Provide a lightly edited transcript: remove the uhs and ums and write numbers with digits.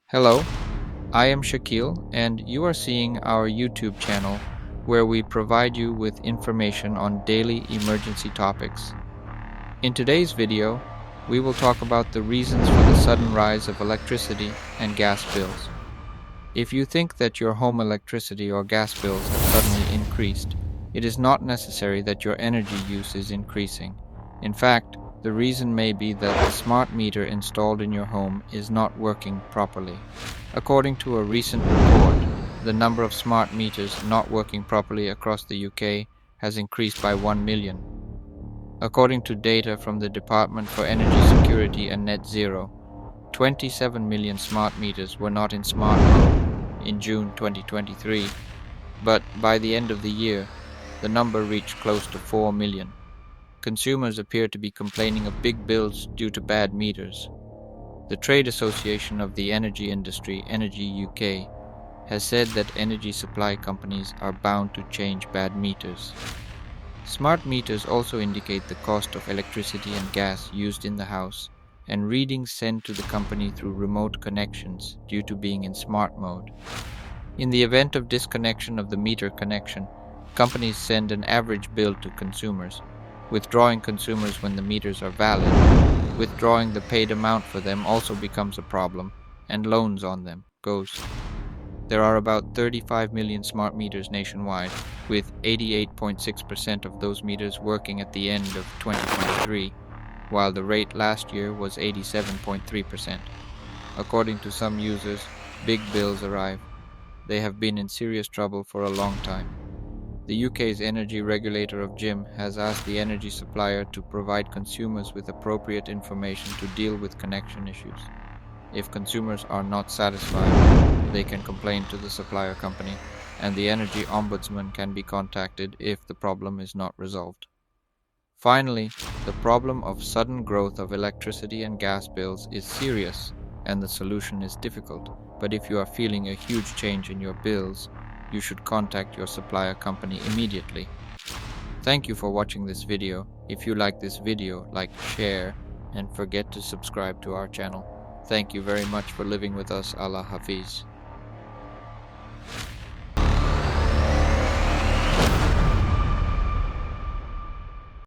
Hello, I am Shakil, and you are seeing our YouTube channel where we provide you with information on daily emergency topics. In today's video, we will talk about the reasons for the sudden rise of electricity and gas bills. If you think that your home electricity or gas bills have suddenly increased, it is not necessary that your energy use is increasing. In fact, the reason may be that the smart meter installed in your home is not working properly. According to a recent report, the number of smart meters not working properly across the UK has increased by 1 million. According to data from the Department for Energy Security and Net Zero, 27 million smart meters were not in smart mode in June 2023, but by the end of the year, the number reached close to 4 million. Consumers appear to be complaining of big bills due to bad meters. The Trade Association of the Energy Industry, Energy UK, has said that energy supply companies are bound to change bad meters. Smart meters also indicate the cost of electricity and gas used in the house, and readings sent to the company through remote connections due to being in smart mode. In the event of disconnection of the meter connection, companies send an average bill to consumers, withdrawing consumers when the meters are valid. Withdrawing the paid amount for them also becomes a problem, and loans on them goes. There are about 35 million smart meters nationwide, with 88.6% of those meters working at the end of 2023, while the rate last year was 87.3%. According to some users, big bills arrive. They have been in serious trouble for a long time. The UK's energy regulator of GIM has asked the energy supplier to provide consumers with appropriate information to deal with connection issues. If consumers are not satisfied, they can complain to the supplier company, and the Energy Ombudsman can be contacted if the problem is not resolved. Finally, the problem of sudden growth of electricity and gas bills is serious, and the solution is difficult. But if you are feeling a huge change in your bills, you should contact your supplier company immediately. Thank you for watching this video. If you like this video, like, share, and forget to subscribe to our channel. Thank you very much for living with us. Allah Hafiz.